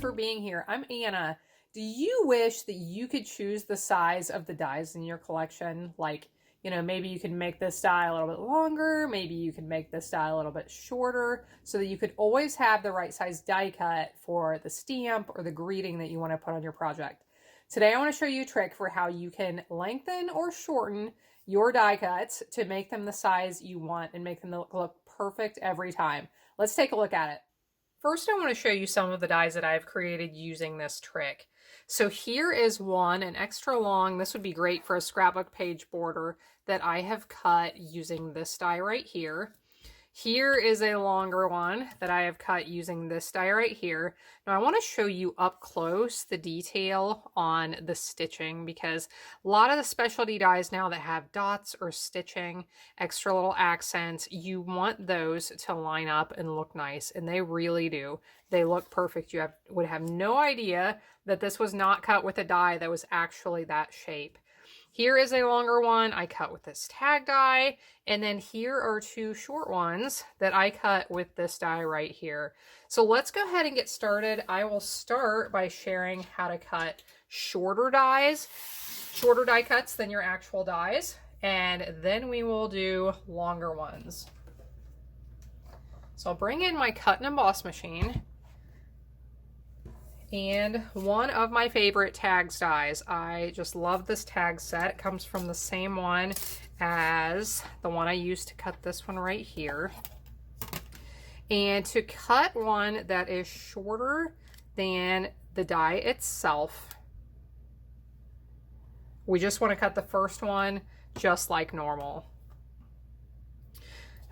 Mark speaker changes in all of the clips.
Speaker 1: for being here. I'm Anna. Do you wish that you could choose the size of the dies in your collection? Like, maybe you can make this die a little bit longer, maybe you can make this die a little bit shorter, so that you could always have the right size die cut for the stamp or the greeting that you want to put on your project. Today I want to show you a trick for how you can lengthen or shorten your die cuts to make them the size you want and make them look perfect every time. Let's take a look at it. First, I want to show you some of the dies that I've created using this trick. So here is one, an extra long, this would be great for a scrapbook page border, that I have cut using this die right here. Here is a longer one that I have cut using this die right here. Now I want to show you up close the detail on the stitching, because a lot of the specialty dies now that have dots or stitching, extra little accents, you want those to line up and look nice, and they really do. They look perfect. You would have no idea that this was not cut with a die that was actually that shape. Here is a longer one I cut with this tag die, and then here are two short ones that I cut with this die right here. So let's go ahead and get started. I will start by sharing how to cut shorter die cuts than your actual dies, and then we will do longer ones. So I'll bring in my cut and emboss machine. And one of my favorite tags dies. I just love this tag set. It comes from the same one as the one I used to cut this one right here. And to cut one that is shorter than the die itself, we just want to cut the first one just like normal.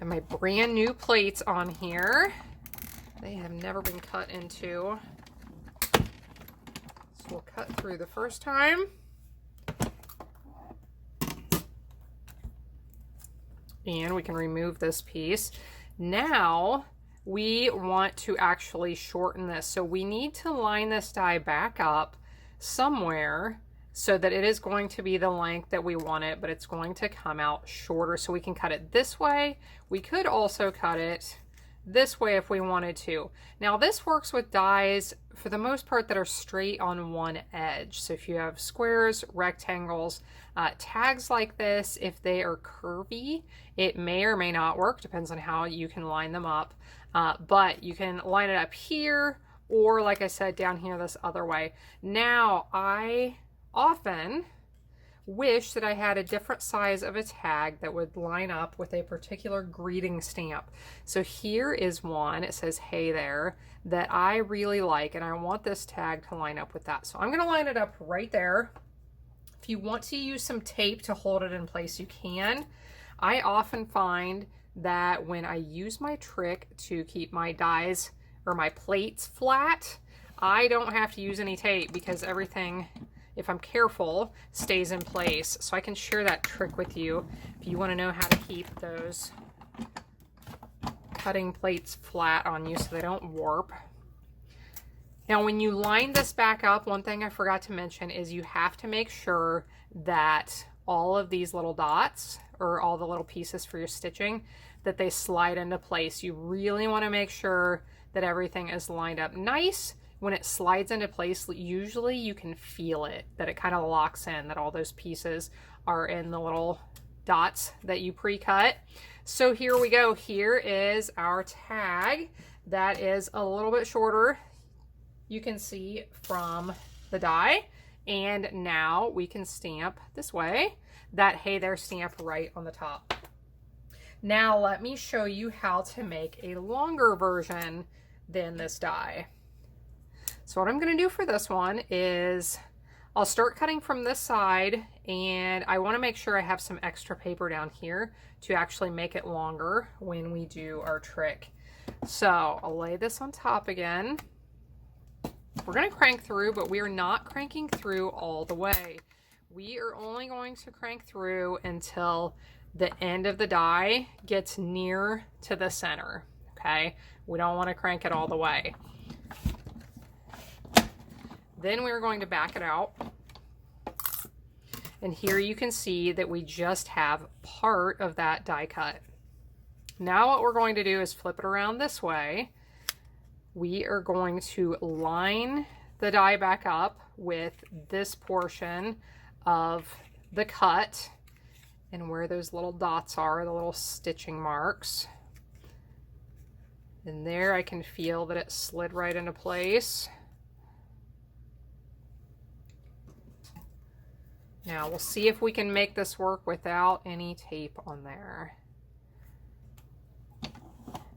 Speaker 1: And my brand new plates on here, they have never been cut into. We'll cut through the first time. And we can remove this piece. Now we want to actually shorten this. So we need to line this die back up somewhere so that it is going to be the length that we want it, but it's going to come out shorter. So we can cut it this way. We could also cut it this way if we wanted to. Now this works with dies for the most part that are straight on one edge. So if you have squares, rectangles, tags like this, if they are curvy, it may or may not work, depends on how you can line them up. But you can line it up here, or like I said, down here this other way. Now I often wish that I had a different size of a tag that would line up with a particular greeting stamp. So here is one, it says "Hey there," that I really like, and I want this tag to line up with that. So I'm going to line it up right there. If you want to use some tape to hold it in place, you can. I often find that when I use my trick to keep my dies or my plates flat, I don't have to use any tape, because everything, if I'm careful, stays in place. So I can share that trick with you if you want to know how to keep those cutting plates flat on you so they don't warp. Now when you line this back up, one thing I forgot to mention is you have to make sure that all of these little dots, or all the little pieces for your stitching, that they slide into place. You really want to make sure that everything is lined up nice. When it slides into place, usually you can feel it, that it kind of locks in, that all those pieces are in the little dots that you pre-cut. So here we go. Here is our tag that is a little bit shorter, you can see from the die. And now we can stamp this way, that "Hey there" stamp right on the top. Now let me show you how to make a longer version than this die. So what I'm going to do for this one is I'll start cutting from this side, and I want to make sure I have some extra paper down here to actually make it longer when we do our trick. So I'll lay this on top again. We're going to crank through, but we are not cranking through all the way. We are only going to crank through until the end of the die gets near to the center, okay? We don't want to crank it all the way. Then we're going to back it out. And here you can see that we just have part of that die cut. Now what we're going to do is flip it around this way, we are going to line the die back up with this portion of the cut and where those little dots are, the little stitching marks. And there I can feel that it slid right into place. Now we'll see if we can make this work without any tape on there.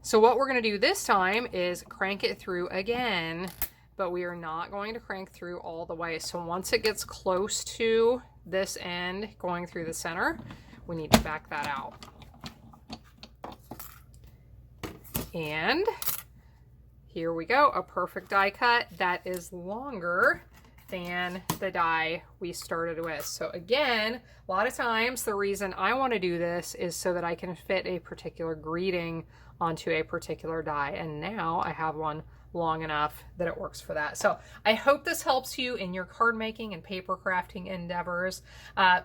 Speaker 1: So what we're going to do this time is crank it through again, but we are not going to crank through all the way. So once it gets close to this end going through the center, we need to back that out. And here we go, a perfect die cut that is longer than the die we started with. So again, a lot of times the reason I want to do this is so that I can fit a particular greeting onto a particular die, and now I have one long enough that it works for that. So I hope this helps you in your card making and paper crafting endeavors.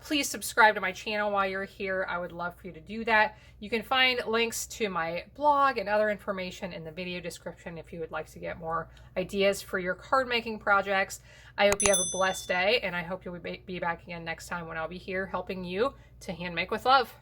Speaker 1: Please subscribe to my channel while you're here. I would love for you to do that. You can find links to my blog and other information in the video description if you would like to get more ideas for your card making projects. I hope you have a blessed day, and I hope you'll be back again next time when I'll be here helping you to hand make with love.